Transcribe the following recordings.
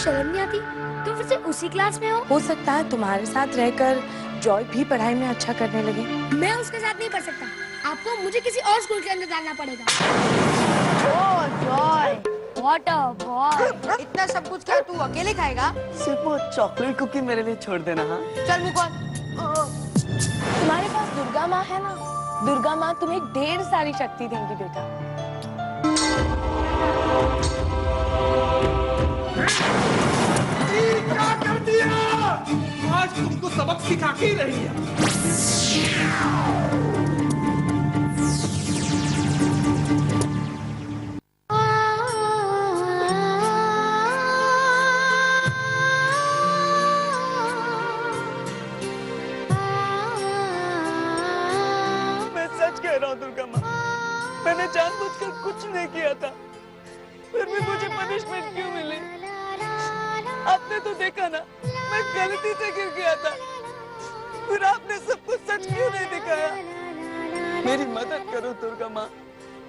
शर्म नहीं आती? तुम फिर से उसी क्लास में हो सकता है तुम्हारे साथ रहकर जॉय भी पढ़ाई में अच्छा करने लगे। मैं उसके साथ नहीं पढ़ सकता, आपको मुझे किसी और स्कूल के अंदर डालना पड़ेगा। ओह जॉय, व्हाट अ बॉय। इतना सब कुछ क्या तू अकेले खाएगा? सिर्फ वो चॉकलेट कुकी मेरे लिए छोड़ देना। हाँ चल मुकर। तुम्हारे पास दुर्गा माँ है ना, दुर्गा माँ तुम्हें ढेर सारी शक्ति देंगी बेटा। क्या कर दिया? आज तुमको सबक सिखा के ही रही है। मैं सच कह रहा हूँ दुर्गा माँ, मैंने जानबूझकर कुछ नहीं किया था, फिर भी मुझे पनिशमेंट क्यों मिली? आपने तो देखा ना, मैं गलती से गिर गया था, फिर आपने सब कुछ सच क्यों नहीं दिखाया? मेरी मदद करो दुर्गा माँ,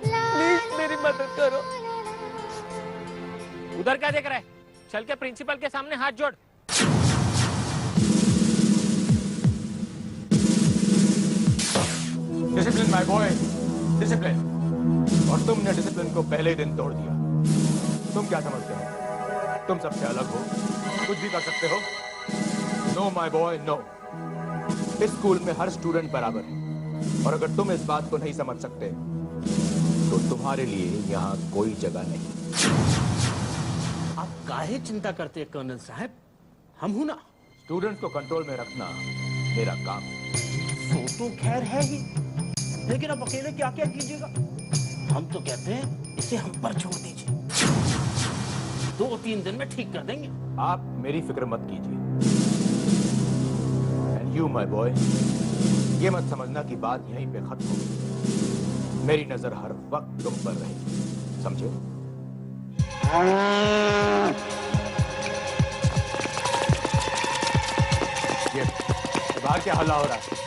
प्लीज मेरी मदद करो। उधर क्या देख रहा है? चल के प्रिंसिपल के सामने हाथ जोड़। Discipline my boy, discipline. और तुमने डिसिप्लिन को पहले ही दिन तोड़ दिया। तुम क्या समझते हो तुम सबसे अलग हो, कुछ भी कर सकते हो? No my boy no. इस स्कूल में हर स्टूडेंट बराबर है, और अगर तुम इस बात को नहीं समझ सकते तो तुम्हारे लिए यहाँ कोई जगह नहीं। आप काहे चिंता करते हैं कर्नल साहब, हम हूं ना। स्टूडेंट्स को कंट्रोल में रखना मेरा काम है। तो खैर है ही, लेकिन अब अकेले क्या क्या कीजिएगा? हम तो कहते हैं इसे हम पर छोड़ दीजिए, 2-3 दिन में ठीक कर देंगे। आप मेरी फिक्र मत कीजिए। एंड यू माय बॉय, ये मत समझना कि बात यहीं पे खत्म होगी। मेरी नजर हर वक्त तुम पर रहेगी, समझे? ये बाहर क्या हल्ला हो रहा है?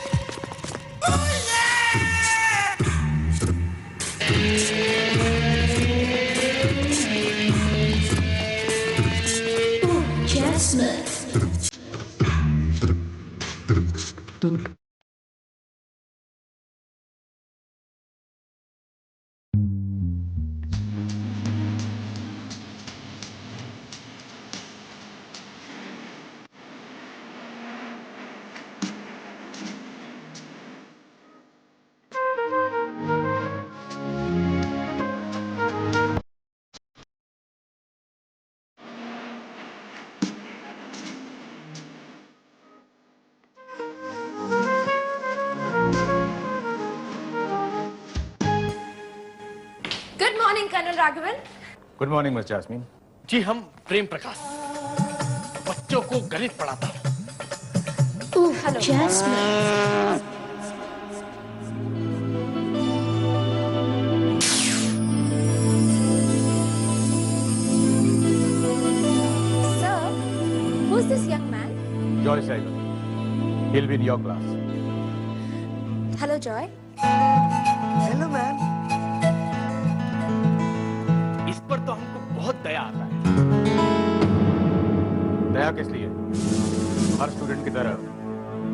Colonel Raghavan. Good morning miss Jasmine. जी हम प्रेम प्रकाश, बच्चों को गणित पढ़ाता हूँ। Hello Jasmine. Sir, who's this young man? Joy Saigal. He'll be in your class. Hello, Joy. Hello ma'am. इस पर तो हमको बहुत दया आता है। दया किस लिए? हर स्टूडेंट की तरह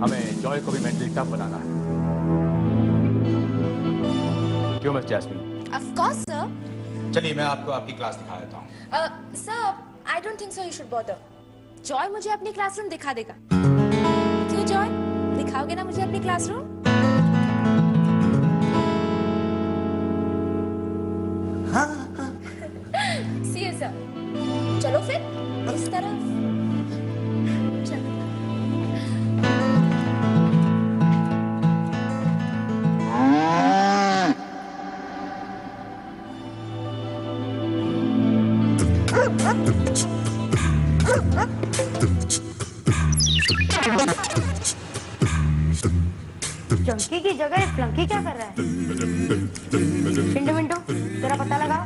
हमें जॉय को भी मेंटली टफ बनाना है। क्यों miss jasmine? Of course, sir. चलिए मैं आपको आपकी क्लास दिखा देता हूँ। Sir, I don't think so. You should bother. Joy मुझे अपनी क्लासरूम दिखा देगा। क्यों Joy? दिखाओगे ना मुझे अपनी क्लासरूम? हाँ। See you, sir. चलो फिर इस तरफ। चलो। चंकी की जगह फ्लंकी क्या कर रहा है? पिंटू मिंटू तेरा पता लगा?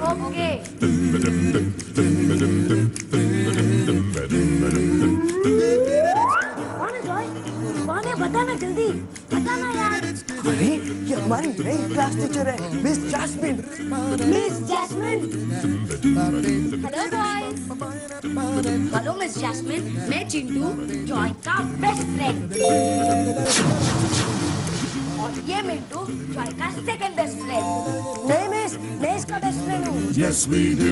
ओके। कौन है जॉय? कौन है? भैया बताना जल्दी, बताना यार। अरे ये हमारी नई क्लास टीचर है, miss Jasmine. Miss Jasmine. Hello boys. Hello miss Jasmine, मैं चिंटू, जॉय का बेस्ट फ्रेंड। और ये मिंटू, जॉय का सेकंड बेस्ट फ्रेंड। नहीं मिस, मैं इसका बेस्ट फ्रेंड हूँ। Yes, we do.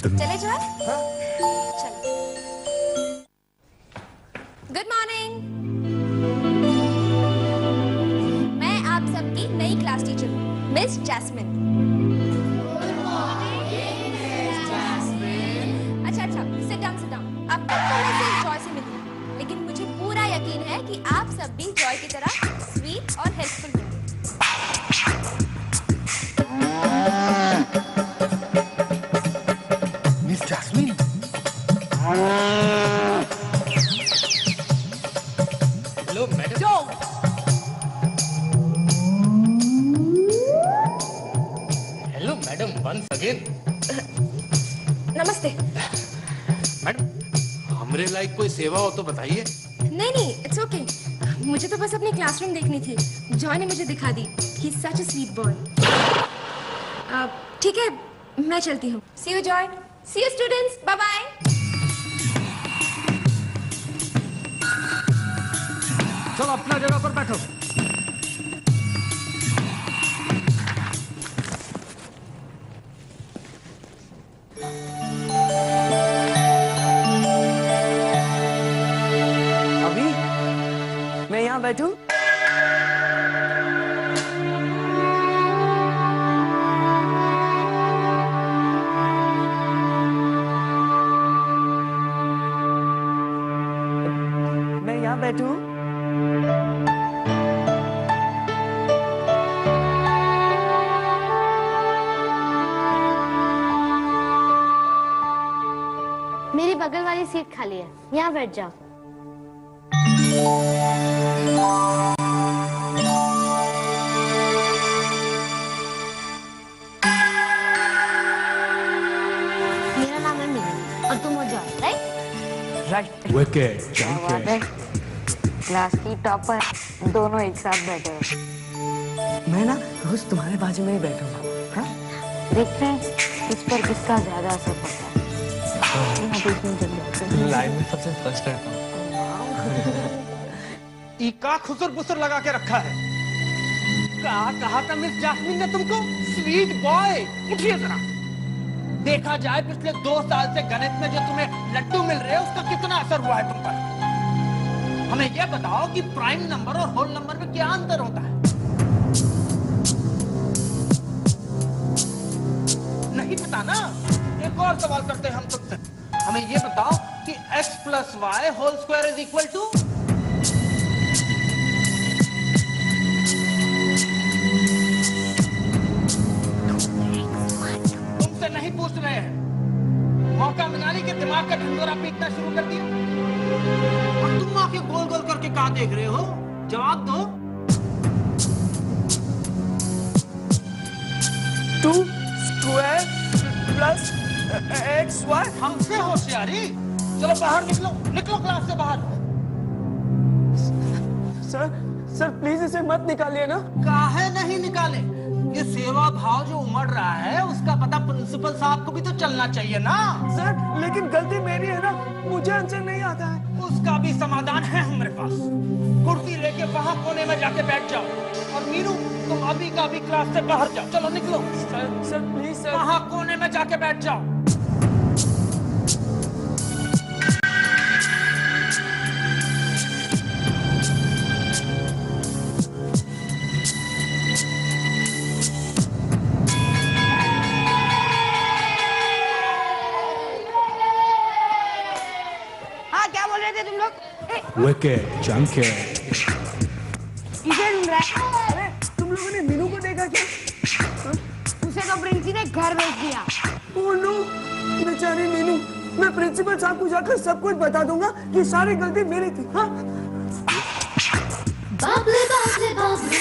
चले जॉय? चलो। Good morning. मैं आप सबकी नई क्लास टीचर हूँ, मिस जैस्मिन। अच्छा, सिट डाउन। अब तक तो मैं सिर्फ जॉय से मिली हूँ, लेकिन मुझे पूरा यकीन है कि आप सब भी जॉय की तरह स्वीट और हेल्पफुल होंगे। Miss Jasmine. Hello madam. Hello madam, once again. नमस्ते। मैडम, हमरे लायक कोई सेवा हो तो बताइए। नहीं, इट्स ओके। मुझे तो बस अपनी क्लासरूम देखनी थी। जॉय ने मुझे दिखा दी। He is such a sweet boy. ठीक है, मैं चलती हूँ। See you Joy. See you students. Bye bye. चलो अपना जगह पर बैठो। अभी मैं यहाँ बैठूं? मैं यहाँ बैठूं? मेरी बगल वाली सीट खाली है, यहाँ बैठ जाओ। मेरा नाम है मीनू और तुम हो Joy, right? Wicked, right. Class की टॉपर, दोनों एक साथ बैठे हैं। मैं ना रोज तुम्हारे बाजू में ही बैठूंगा। हाँ? देखते हैं किस पर किसका ज्यादा असर पड़ता है। यहाँ बीच में चल जाते हैं। लाइन में सबसे फर्स्ट रहता हूँ। टीका खुसर बुसर लगा के रखा है। कहा था मिस जैस्मिन ने तुमको स्वीट बॉय। उठिए जरा। देखा जाए पिछले 2 साल से गणित में जो तुम्हें लड्डू मिल रहे हैं उसका कितना असर हुआ है तुम पर। हमें यह बताओ कि प्राइम नंबर और होल नंबर में क्या अंतर होता है। नहीं पता ना? एक और सवाल करते हैं हम तुमसे। हमें यह बताओ कि x + y whole square is equal to. तुमसे नहीं पूछ रहे हैं। मौका मिला नहीं कि दिमाग का ढिंढोरा पीटना शुरू कर दिया। और तुम आके गोल गोल करके कहा देख रहे हो? जवाब दो। 2 स्क्वायर प्लस XY। हमसे होशियारी। चलो बाहर निकलो क्लास से बाहर। सर प्लीज इसे मत निकालिए ना। काहे नहीं निकाले? ये सेवा भाव जो उमड़ रहा है उसका पता प्रिंसिपल साहब को भी तो चलना चाहिए ना। सर लेकिन गलती मेरी है ना, मुझे आंसर नहीं आता है। उसका भी समाधान है हमारे पास। कुर्सी लेके वहां कोने में जाके बैठ जाओ। और मीनू तुम अभी का अभी क्लास से बाहर जाओ। चलो निकलो। Sir please sir. वहां कोने में जाके बैठ जाओ। हाँ, क्या बोल रहे थे तुम लोग? Wicked, junkie. इसे ढूंढ रहा है। अरे तुम लोगों ने मीनू को देखा क्या? उसे तो प्रिंसी ने घर भेज दिया। ओह नो, बेचारी मीनू। मैं प्रिंसिपल साहब को जाकर सब कुछ बता दूंगा कि सारी गलती मेरी थी। हाँ? बाबले बाबले बाबले।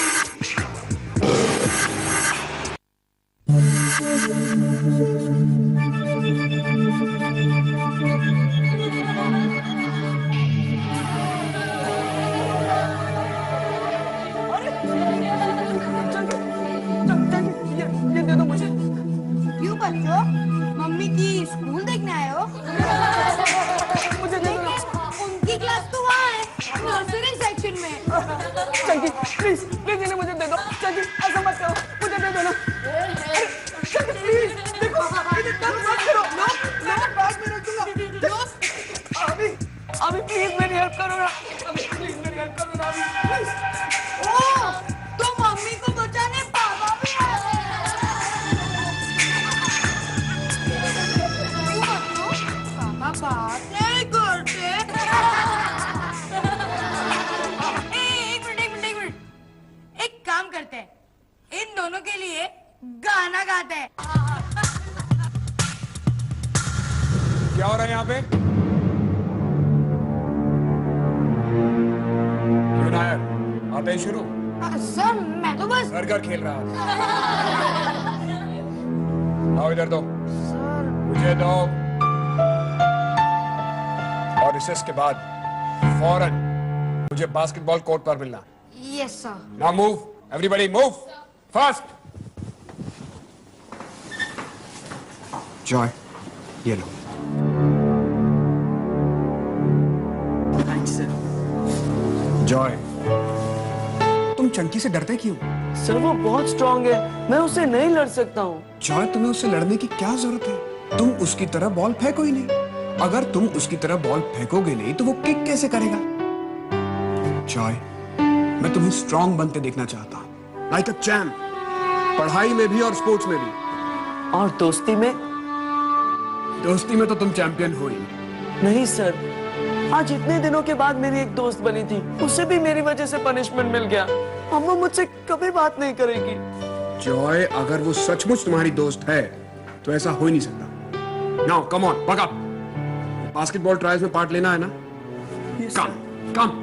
चंकी प्लीज प्लीज इन्हें मुझे दे दो। चंकी ऐसा मत करो, मुझे दे दो ना। अरे चंकी प्लीज देखो, इन्हें तंग मत करो। नो नो बैग में रख दूंगा। अभी अभी प्लीज मेरी हेल्प करो ना। अभी प्लीज मेरी हेल्प करो ना अभी प्लीज। ओ तो मम्मी को बचाने पापा भी आ गए। पापा बात नहीं करते। एक मिनट एक काम करते हैं, इन दोनों के लिए गाना गाते हैं। क्या हो रहा है यहाँ पे? क्यों नायर, आते ही शुरू? सर मैं तो बस घर खेल रहा था। आओ इधर दो, मुझे दो। और रिसेस के बाद फौरन मुझे बास्केटबॉल कोर्ट पर मिलना। Yes sir. Now move, everybody move fast. Joy, ये लो। Thanks sir. जॉय, तुम चंकी से डरते क्यों? सर वो बहुत स्ट्रांग है, मैं उससे नहीं लड़ सकता हूँ। जॉय, तुम्हें उससे लड़ने की क्या जरूरत है? तुम उसकी तरह बॉल फेंको ही नहीं। अगर तुम उसकी तरह बॉल फेंकोगे नहीं तो वो किक कैसे करेगा? जॉय, मैं तुम्हें स्ट्रांग बनते देखना चाहता हूँ, लाइक अ चैंप, पढ़ाई में भी और स्पोर्ट्स में भी। और दोस्ती में? दोस्ती में तो तुम चैंपियन हो ही नहीं सर, आज इतने दिनों के बाद मेरी एक दोस्त बनी थी, उसे भी मेरी वजह से पनिशमेंट मिल गया। अब वो मुझसे कभी बात नहीं करेगी। जॉय, अगर वो सचमुच तुम्हारी दोस्त है तो ऐसा हो ही नहीं सकता। Now come on, buck up. Basketball trials में पार्ट लेना है ना? कम कम।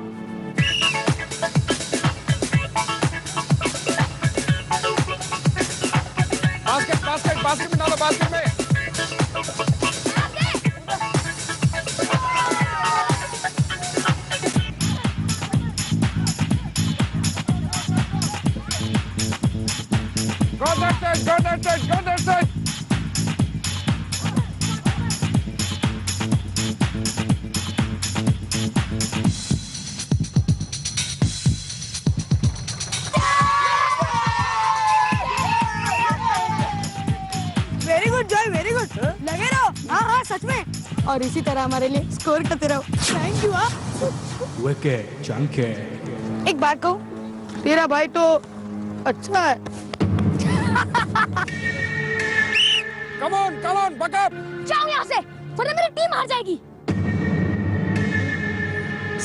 बास्केट में डालो, बास्केट में। Go that side, go that side, go that side. Very good Joy, very good. लगे रहो। हाँ हाँ सच में, और इसी तरह हमारे लिए स्कोर करते रहो। Thank you. हाँ विकेट, चंके। एक बात कहूँ, तेरा भाई तो अच्छा है। Come on, buck up. जाओ यहाँ से, वरना मेरी टीम हार जाएगी।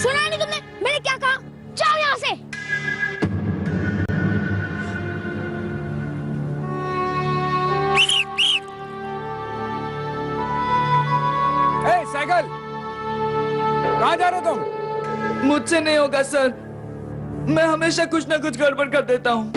सुना है नहीं तुमने मैंने क्या कहा? जाओ यहाँ से। Hey, साइकिल, कहाँ जा रहे हो तुम? मुझसे नहीं होगा सर, मैं हमेशा कुछ ना कुछ गड़बड़ कर देता हूँ।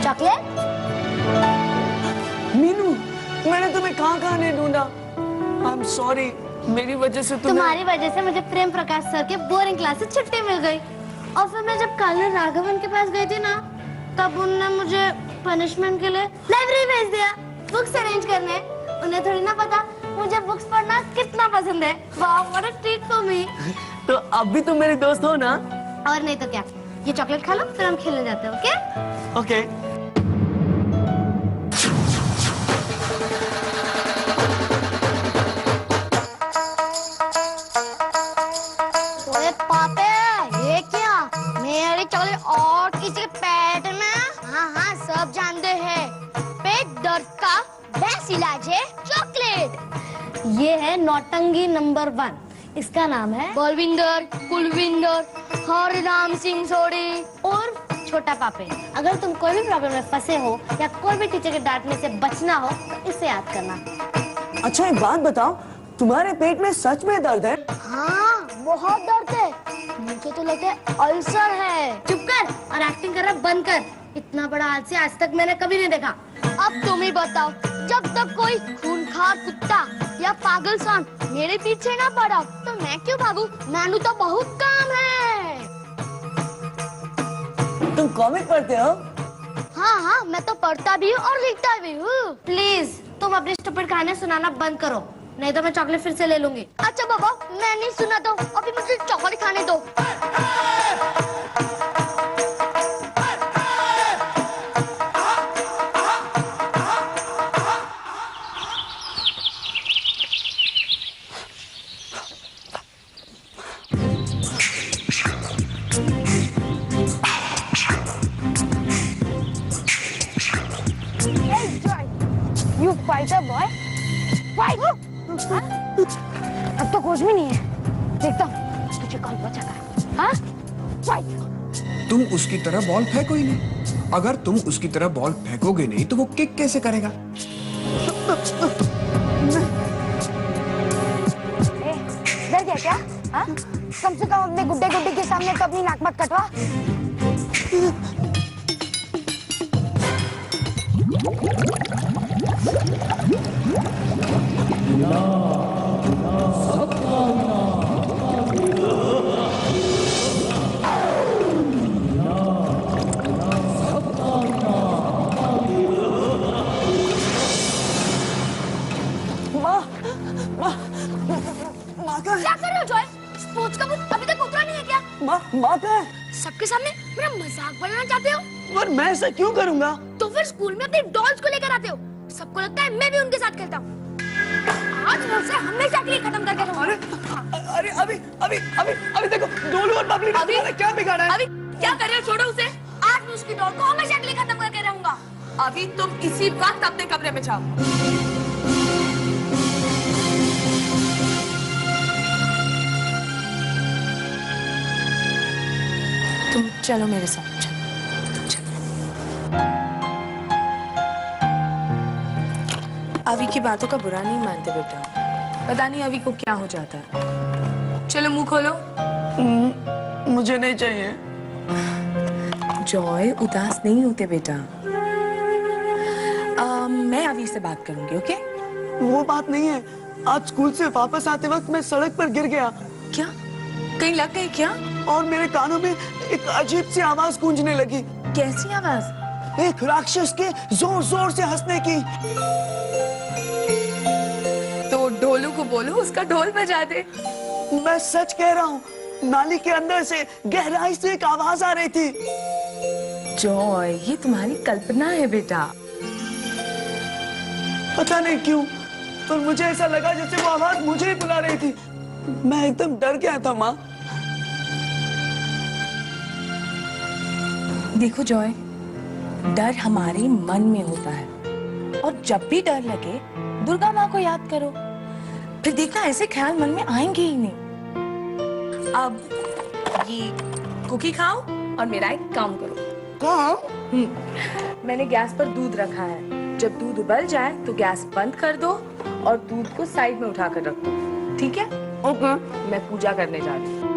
चॉकलेट? मीनू, मैंने तुम्हें कहाँ नहीं ढूंढा। आई एम सॉरी, मेरी वजह से तुम्हारी वजह से मुझे प्रेम प्रकाश सर के बोरिंग क्लास से छुट्टी मिल गई। और फिर मैं जब कल राघवन के पास गई थी ना, तब उनने मुझे पनिशमेंट के लिए लाइब्रेरी भेज दिया, बुक्स अरेंज करने। उन्हें थोड़ी ना पता मुझे बुक्स पढ़ना कितना पसंद है। वाह, what a treat for me. तो अब भी तुम मेरी दोस्त हो ना? और नहीं तो क्या, ये चॉकलेट खा लो फिर हम खेलने जाते हैं। Okay okay. पापे, ये क्या मेरी चॉकलेट और किसी के पेट में? हाँ हाँ सब जानते हैं, पेट दर्द का बेस्ट इलाज है चॉकलेट। ये है नौटंकी नंबर 1। इसका नाम है बलविंदर, कुलविंदर, हरिराम सिंह सोडी और छोटा पापे। अगर तुम कोई भी प्रॉब्लम में फंसे हो या कोई भी टीचर के डांटने से बचना हो तो इसे याद करना। अच्छा एक बात बताओ, तुम्हारे पेट में सच में दर्द है? हाँ बहुत दर्द है, मुझे तो लगता है अल्सर है। चुप कर और एक्टिंग करना बंद कर। इतना बड़ा हादसा आज तक मैंने कभी नहीं देखा। अब तुम ही बताओ, जब तक कोई खूंखार कुत्ता या पागल सांड मेरे पीछे ना पड़ा तो मैं क्यों भागूं? मैनू तो बहुत काम है। तुम कॉमिक पढ़ते हो? हाँ, मैं तो पढ़ता भी हूँ और लिखता भी हूँ। प्लीज तुम अपने स्टूपिड कहानी सुनाना बंद करो, नहीं तो मैं चॉकलेट फिर से ले लूंगी। अच्छा बाबा, मैं नहीं सुना तो अभी मुझे चॉकलेट खाने दो। You fighter boy, fight! अब तो कुछ भी नहीं है, देखता हूँ तुझे कौन बचाता। हाँ, फाइट! तुम उसकी तरह बॉल फेंको ही नहीं। अगर तुम उसकी तरह बॉल फेंकोगे नहीं तो वो किक कैसे करेगा? डर गया क्या? हाँ? कम से कम अपने गुड्डे गुड्डी के सामने तो अपनी नाक मत कटवा। क्या कर रहे हो जॉय? स्पोर्ट्स का बुक अभी तक उतरा नहीं है क्या? माँ कहाँ है? सबके सामने मेरा मजाक बनाना चाहते हो? पर मैं ऐसा क्यों करूँगा? तो फिर स्कूल में अपनी डॉल्स को लेकर आते हो। सबको लगता है मैं भी उनके साथ खेलता हूँ। आज मुझसे हमेशा के लिए खत्म करके रहूंगा। अरे अभी देखो, डोलू और बबली ने तुम्हारा क्या बिगाड़ा है? अभी क्या कर रहे हो? छोड़ो उसे। आज मैं उसकी डॉल को हमेशा के लिए खत्म करके रहूंगा। अभी तुम इसी वक्त अपने कमरे में जाओ। तुम चलो मेरे साथ, चलो। अभी की बातों का बुरा नहीं मानते बेटा, पता नहीं अभी को क्या हो जाता है। चलो मुंह खोलो। मुझे नहीं चाहिए। जॉय, उदास नहीं होते बेटा। मैं अभी से बात करूंगी, ओके? वो बात नहीं है। आज स्कूल से वापस आते वक्त मैं सड़क पर गिर गया। क्या? कहीं लग गई क्या? और मेरे कानों में एक अजीब सी आवाज गूंजने लगी। कैसी आवाज? एक राक्षस के जोर जोर से हंसने की। तो ढोलू को बोलो उसका ढोल बजा दे। मैं सच कह रहा हूँ, नाली के अंदर से गहराई से एक आवाज आ रही थी। जॉय, ये तुम्हारी कल्पना है बेटा। पता नहीं क्यों, पर मुझे ऐसा लगा जैसे वो आवाज मुझे ही बुला रही थी। मैं एकदम डर गया था माँ। देखो जॉय, डर हमारे मन में होता है, और जब भी डर लगे दुर्गा माँ को याद करो, फिर देखना ऐसे ख्याल मन में आएंगे ही नहीं। अब ये कुकी खाओ और मेरा एक काम करो। मैंने गैस पर दूध रखा है, जब दूध उबल जाए तो गैस बंद कर दो और दूध को साइड में उठाकर रख दो, ठीक है? ओके। मैं पूजा करने जा रही हूँ।